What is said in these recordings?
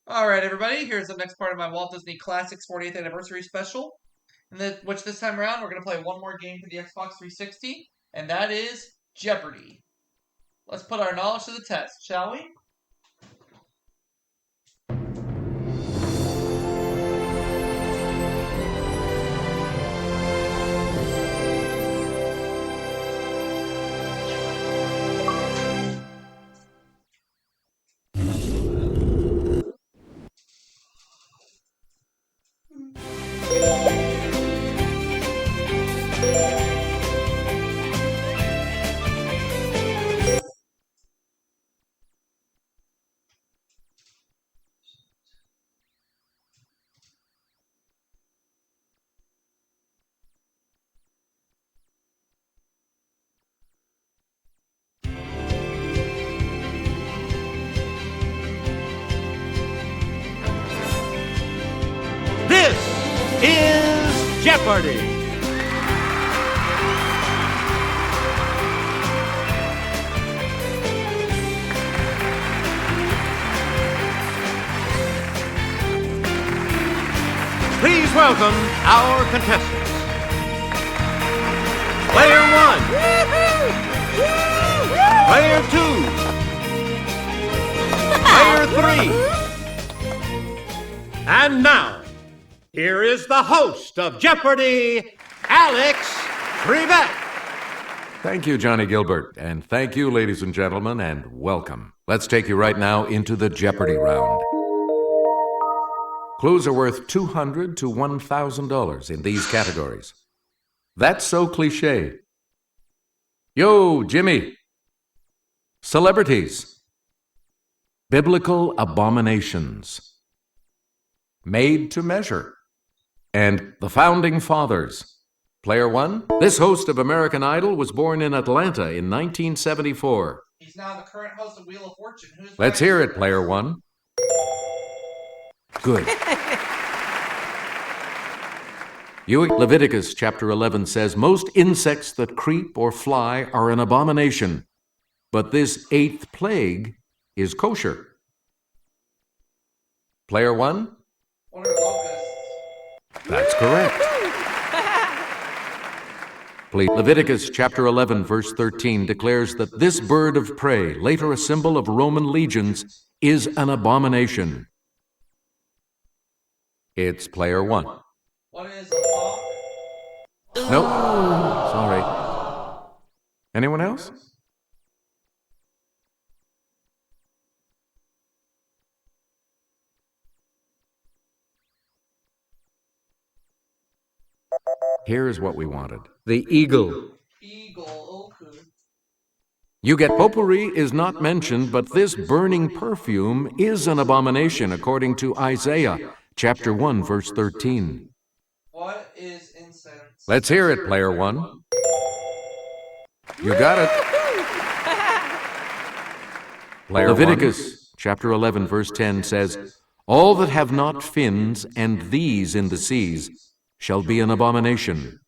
Alright, everybody, here's the next part of my Walt Disney Classics 40th Anniversary Special, which this time around we're going to play one more game for the Xbox 360, and that is Jeopardy! Let's put our knowledge to the test, shall we? This is Jeopardy! Please welcome our contestants. Player 1. Player 2. Player 3. And now, here is the host of Jeopardy, Alex Trebek. Thank you, Johnny Gilbert, and thank you, ladies and gentlemen, and welcome. Let's take you right now into the Jeopardy round. Clues are worth $200 to $1,000 in these categories. That's so cliché. Yo, Jimmy. Celebrities. Biblical abominations. Made to measure. And the Founding Fathers. Player 1. This host of American Idol was born in Atlanta in 1974. He's now the current host of Wheel of Fortune. Let's hear it, Player 1. Good. Leviticus chapter 11 says, most insects that creep or fly are an abomination, but this 8th plague is kosher. Player 1? What are locusts? That's correct. Leviticus chapter 11 verse 13 declares that this bird of prey, later a symbol of Roman legions, is an abomination. It's Player 1. What is a hawk? Nope. Sorry. Anyone else? Here's what we wanted. The eagle. Eagle, okay. You get potpourri is not mentioned, but this burning perfume is an abomination according to Isaiah chapter 1 verse 13. What is incense? Let's hear it, Player 1. You got it. Leviticus chapter 11 verse 10 says, all that have not fins and these in the seas shall be an abomination.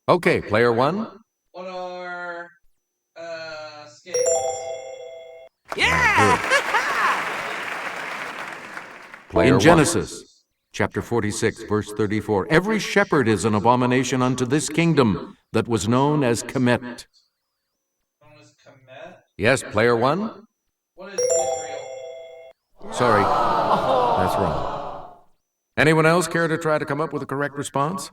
Okay, Player 1. What are scales? Yeah! In Genesis chapter 46 verse 34, every shepherd is an abomination unto this kingdom that was known as Kemet. Known as Kemet? Yes, Player 1. What is Israel? Sorry, that's wrong. Anyone else care to try to come up with a correct response?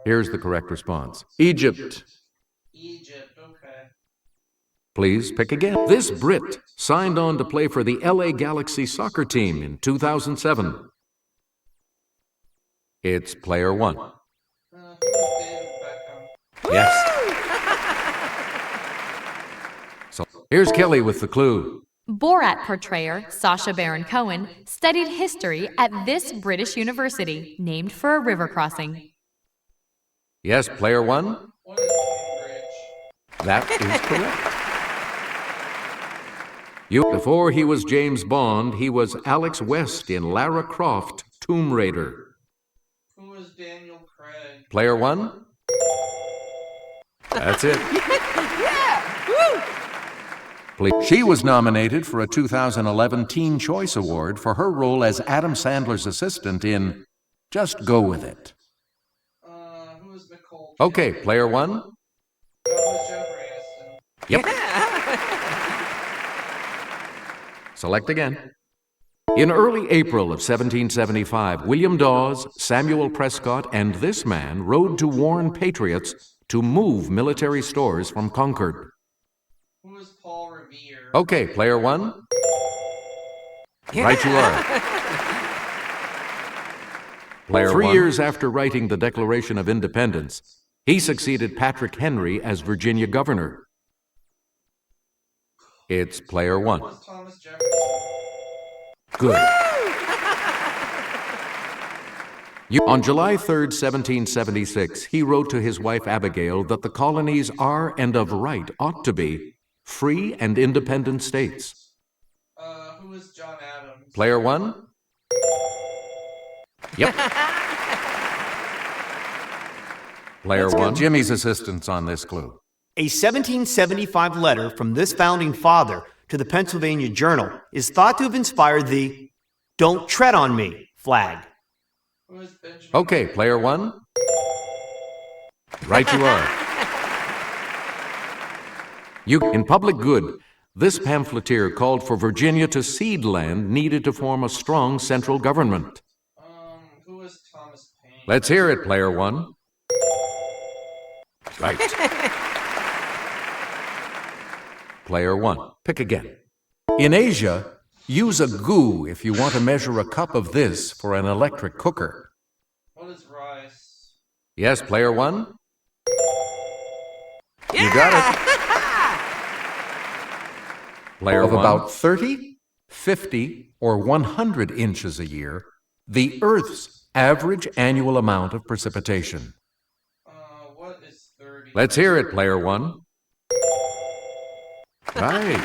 Here's the correct response. Egypt. Egypt, okay. Please pick again. This Brit signed on to play for the LA Galaxy soccer team in 2007. It's Player 1. Who is David Beckham? Yes. So here's Kelly with the clue. Borat portrayer Sacha Baron Cohen studied history at this British university, named for a river crossing. Yes, Player 1. What is Cambridge? That is correct. Before he was James Bond, he was Alex West in Lara Croft, Tomb Raider. Who is Daniel Craig? Player one? That's it. She was nominated for a 2011 Teen Choice Award for her role as Adam Sandler's assistant in Just Go With It. Who is Nicole? Okay, player one? Who's Jennifer Aniston? Yep. Select again. In early April of 1775, William Dawes, Samuel Prescott, and this man rode to warn patriots to move military stores from Concord. Who is Paul Revere? Okay, player one? Right you are. Player 3 years after writing the Declaration of Independence, he succeeded Patrick Henry as Virginia governor. It's player one. Who is Thomas Jefferson? Good. On July 3rd, 1776, he wrote to his wife Abigail that the colonies are and of right ought to be free and independent states. Who is John Adams? Player one? Yep. Player one. Jimmy's assistance on this clue. A 1775 letter from this founding father to the Pennsylvania Journal is thought to have inspired the "Don't Tread on Me" flag. Who is Benjamin? Okay, player one? Right you are. In Public Good, this pamphleteer called for Virginia to cede land needed to form a strong central government. Who is Thomas Paine? Let's hear it, player one. Right. Player one. Pick again. In Asia, use a goo if you want to measure a cup of this for an electric cooker. What is rice? Yes, player one? You got it. Player of one. About 30, 50, or 100 inches a year, the Earth's average annual amount of precipitation. What is 30? Let's hear it, player one. Right.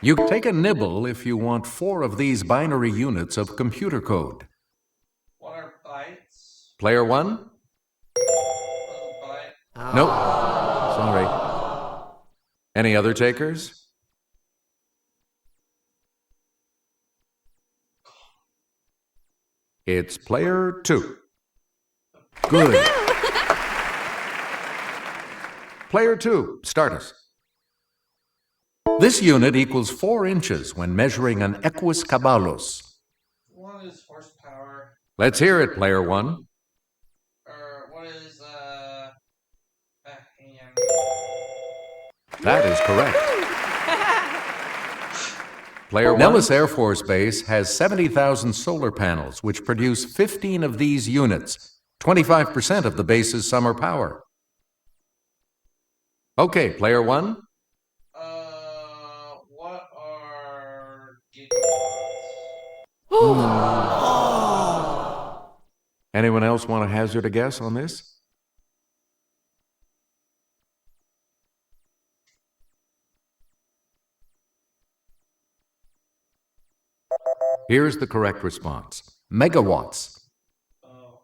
You take a nibble if you want 4 of these binary units of computer code. What are bytes? Player one? What is a byte? Nope. Sorry. Any other takers? It's player two. Good. Player two, start us. This unit equals 4 inches when measuring an equus caballos. What is horsepower? Let's hear it, player one. What is, a hand? That is correct. Player one. Nellis Air Force Base has 70,000 solar panels, which produce 15 of these units, 25% of the base's summer power. Okay, player one. What are gigawatts? Anyone else want to hazard a guess on this? Here's the correct response. Megawatts. Oh.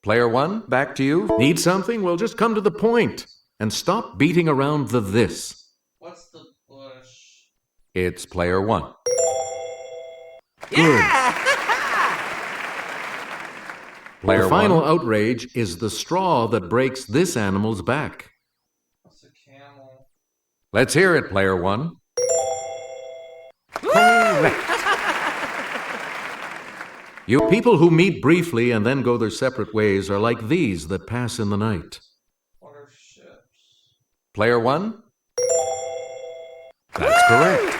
Player one, back to you. Need something? Well, just come to the point and stop beating around the this. What's the bush? It's player one. Good. Player the final outrage is the straw that breaks this animal's back. What's a camel? Let's hear it, player one. Correct. You people who meet briefly and then go their separate ways are like these that pass in the night. What are ships? Player one? That's correct.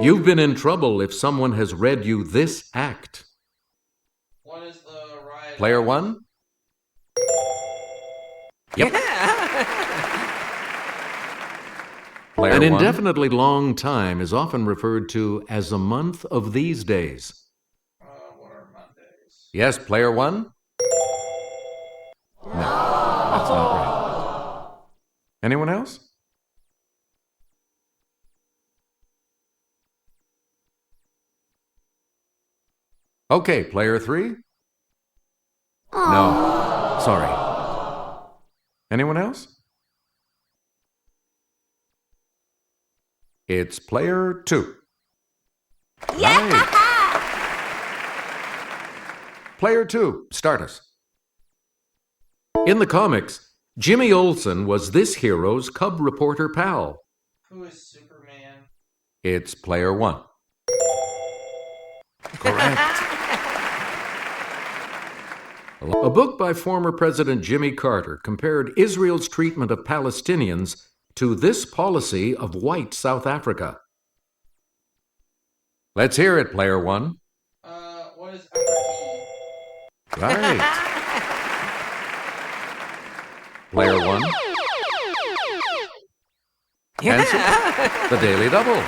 You've been in trouble if someone has read you this act. What is the riot? Player one? Yep. An indefinitely long time is often referred to as a month of these days. What are Mondays? Yes, player one? No, that's not right. Anyone else? Okay, player 3? No. Sorry. Anyone else? It's player 2. Right. Player 2, start us. In the comics, Jimmy Olsen was this hero's cub reporter pal. Who is Superman? It's player 1. Correct. A book by former President Jimmy Carter compared Israel's treatment of Palestinians to this policy of white South Africa. Let's hear it, player 1. What is apartheid? Right. Player 1. Answer. The Daily Double.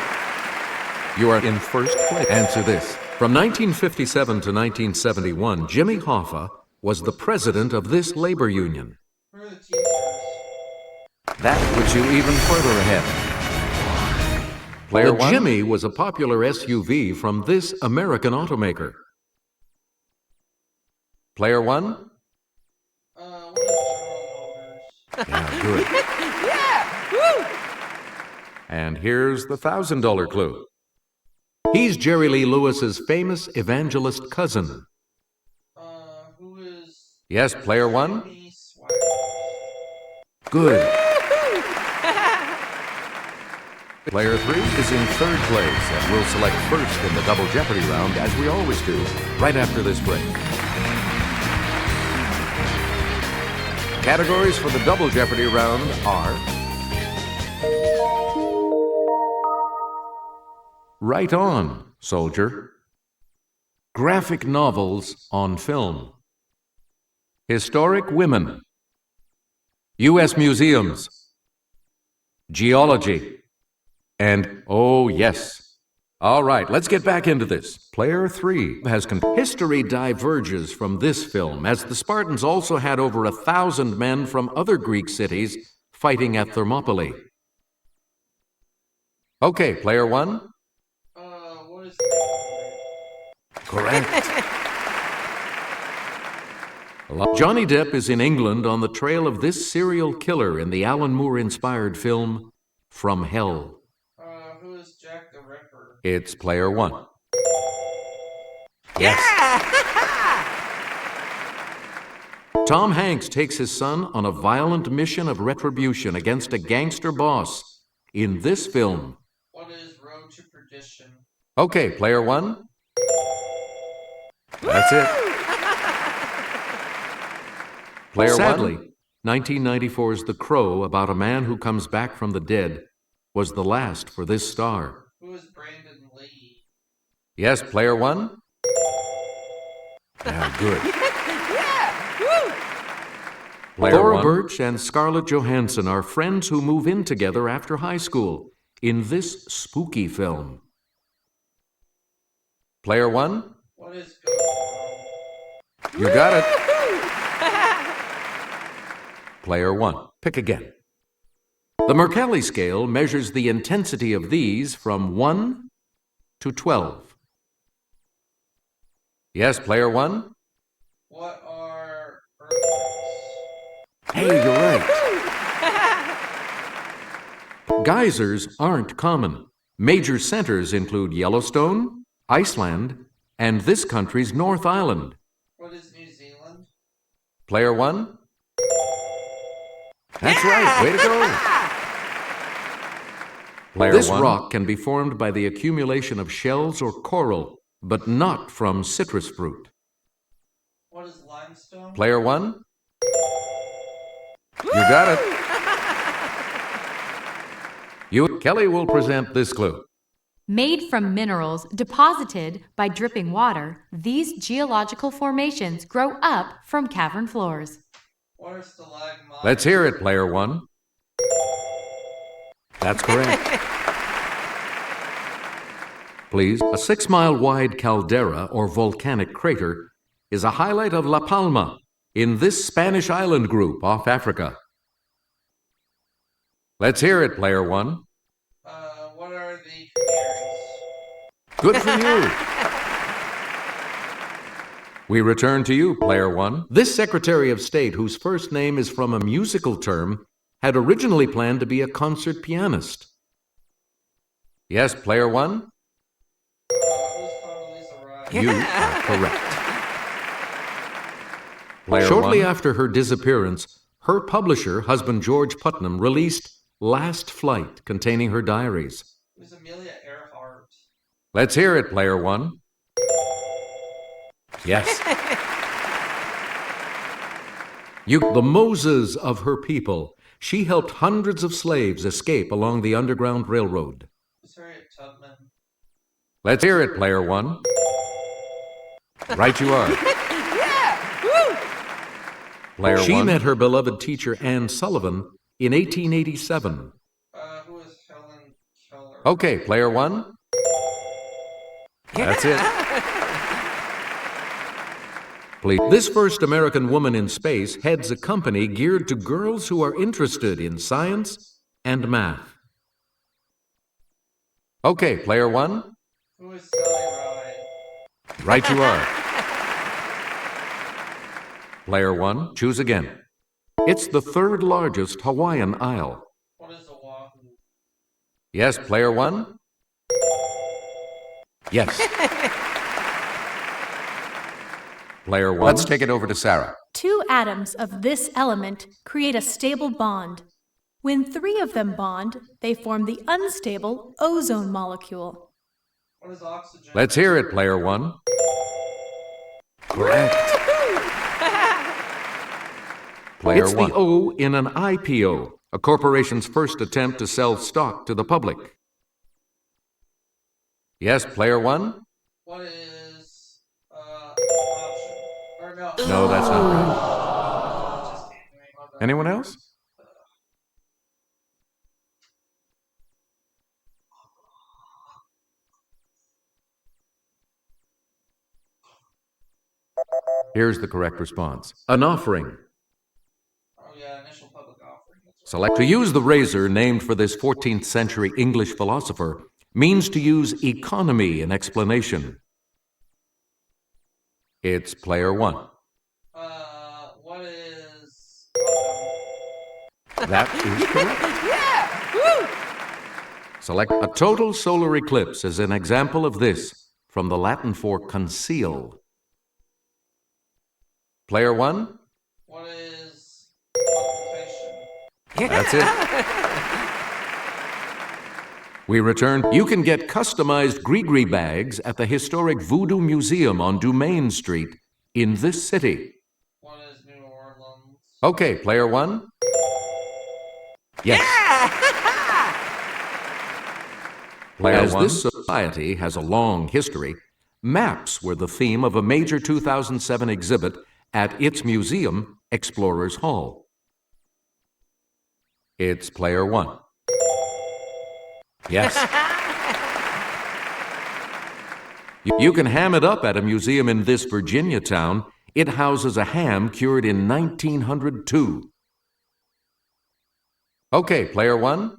You are in first place. Answer this. From 1957 to 1971, Jimmy Hoffa was the president of this labor union. Who are the Teamsters? That puts you even further ahead. Player 1. Jimmy was a popular SUV from this American automaker. Player 1. What is General Motors? Yeah, good. Yeah! Woo! And here's the $1,000 clue. He's Jerry Lee Lewis's famous evangelist cousin. Who is... Yes, player 1. Jimmy Swagger? Good. Player 3 is in third place and will select first in the Double Jeopardy round, as we always do, right after this break. Categories for the Double Jeopardy round are... Right on, soldier. Graphic novels on film. Historic women. U.S. museums. Geology. And, oh yes. All right, let's get back into this. Player 3 has... History diverges from this film, as the Spartans also had over 1,000 men from other Greek cities fighting at Thermopylae. Okay, player 1. What is... Correct. Johnny Depp is in England on the trail of this serial killer in the Alan Moore-inspired film From Hell. Who is Jack the Ripper? It's player 1. Yes. Tom Hanks takes his son on a violent mission of retribution against a gangster boss in this film. What is Road to Perdition? Okay, player 1. That's it. Player Sadly, 1994's The Crow, about a man who comes back from the dead, was the last for this star. Who is Brandon Lee? Yes, player 1. Yeah, good. Player Laura 1. Birch and Scarlett Johansson are friends who move in together after high school in this spooky film. Player 1. What is Ghost Girl? You got it. Player 1. Pick again. The Mercalli scale measures the intensity of these from 1 to 12. Yes, player 1. What are earthquakes? Hey, you're right. Geysers aren't common. Major centers include Yellowstone, Iceland, and this country's North Island. What is New Zealand? Player 1. That's right. Way to go. Player this 1. Rock can be formed by the accumulation of shells or coral, but not from citrus fruit. What is limestone? Player 1. You got it. Kelly will present this clue. Made from minerals deposited by dripping water, these geological formations grow up from cavern floors. What are stalagmites? Let's hear it, player 1. That's correct. Please, a 6-mile-wide caldera or volcanic crater is a highlight of La Palma in this Spanish island group off Africa. Let's hear it, player 1. What are the Canaries? Good for you. We return to you, player one. This Secretary of State, whose first name is from a musical term, had originally planned to be a concert pianist. Yes, player one? You are correct. Player Shortly one. After her disappearance, her publisher, husband George Putnam, released Last Flight, containing her diaries. It was Amelia Earhart. Let's hear it, player one. Yes. The Moses of her people. She helped hundreds of slaves escape along the Underground Railroad. Harriet Tubman. Let's hear it, player one. Right you are. Yeah! Woo! Player she one. Met her beloved teacher Anne Sullivan in 1887. Who is Helen Keller? Okay, player one. That's it. Please. This first American woman in space heads a company geared to girls who are interested in science and math. Okay, player one. Who is Sally Ride? Right you are. Player one, choose again. It's the third largest Hawaiian isle. What is Oahu? Yes, player one. Yes. Player one. Let's take it over to Sarah. 2 atoms of this element create a stable bond. When 3 of them bond, they form the unstable ozone molecule. What is oxygen? Let's hear it, player one. Correct. Player it's one. The O in an IPO, a corporation's first attempt to sell stock to the public. Yes, player one? What is option? Or no. No, that's not right. Anyone else? Here's the correct response. An offering. Oh yeah, initial public offering. Select to use the razor named for this 14th century English philosopher means to use economy in explanation. It's player one. What is... That is correct. Yeah! Woo! Select a total solar eclipse as an example of this, from the Latin for conceal. Player one? What is occultation? That's it. We return. You can get customized Gree-Gree bags at the historic Voodoo Museum on Dumaine Street in this city. What is New Orleans? Okay, player one. Yes. Player As one. This society has a long history, maps were the theme of a major 2007 exhibit at its museum, Explorers Hall. It's player one. Yes. You can ham it up at a museum in this Virginia town. It houses a ham cured in 1902. Okay, player one.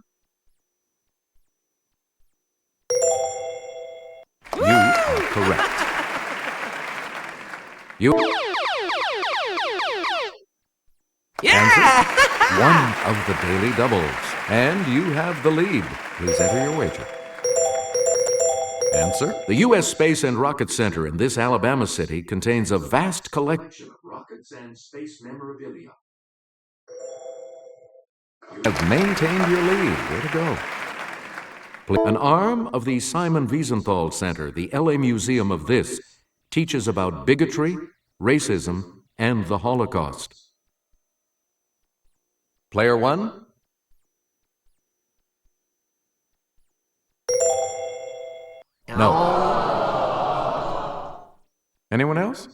You are correct. You answer one of the daily doubles, and you have the lead. Please enter your wager. Answer. The U.S. Space and Rocket Center in this Alabama city contains a vast collection of rockets and space memorabilia. You have maintained your lead. Way to go. An arm of the Simon Wiesenthal Center, the L.A. Museum of this, teaches about bigotry, racism, and the Holocaust. Player one? No. Anyone else?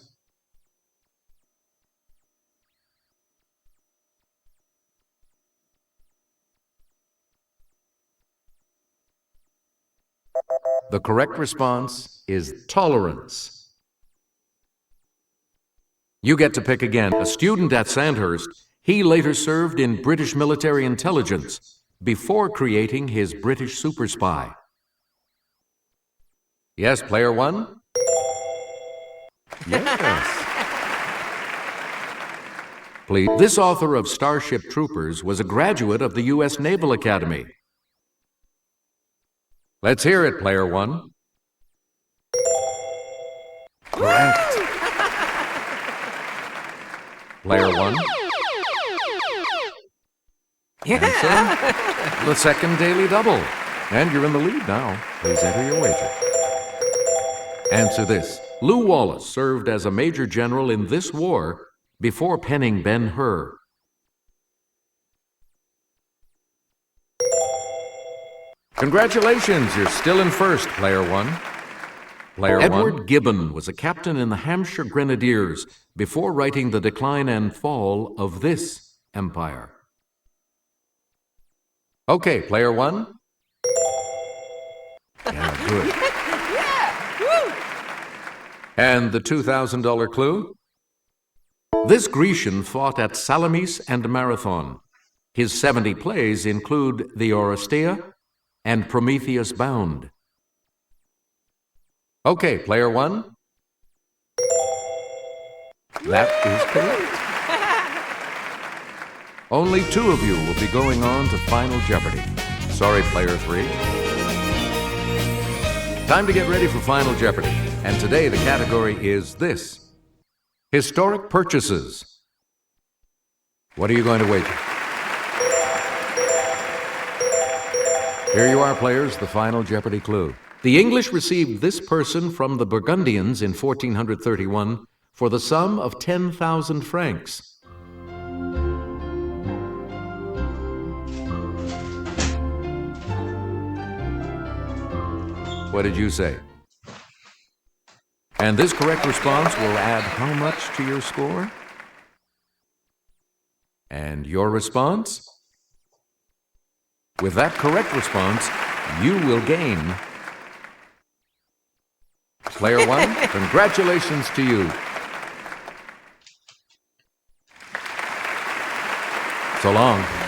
The correct response is tolerance. You get to pick again. A student at Sandhurst, he later served in British military intelligence before creating his British super spy. Yes, player one? Yes. Please. This author of Starship Troopers was a graduate of the U.S. Naval Academy. Let's hear it, player one. Correct. Player one. Answer. The second daily double. And you're in the lead now. Please enter your wager. Answer this. Lew Wallace served as a major general in this war before penning Ben-Hur. Congratulations, you're still in first, player one. Player Edward Gibbon was a captain in the Hampshire Grenadiers before writing The Decline and Fall of this empire. Okay, player one. Yeah, good. Yeah! Woo! And the $2,000 clue? This Grecian fought at Salamis and Marathon. His 70 plays include The Oresteia and Prometheus Bound. Okay, player one. That is correct. Only two of you will be going on to Final Jeopardy. Sorry, player three. Time to get ready for Final Jeopardy. And today the category is this. Historic purchases. What are you going to wager? Here you are, players, the Final Jeopardy clue. The English received this person from the Burgundians in 1431 for the sum of 10,000 francs. What did you say? And this correct response will add how much to your score? And your response? With that correct response, you will gain. Player one, congratulations to you. So long.